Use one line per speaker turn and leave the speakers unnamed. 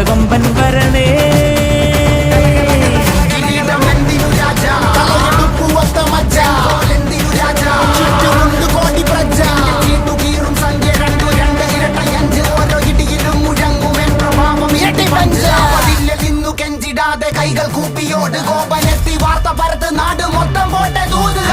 കൊമ്പൻ വരണേ.
കൈകൾ കൂപ്പിയോട് കോപനെത്തി വാർത്ത പരത്ത് നാട് മൊത്തം പോട്ടെ ദൂത്.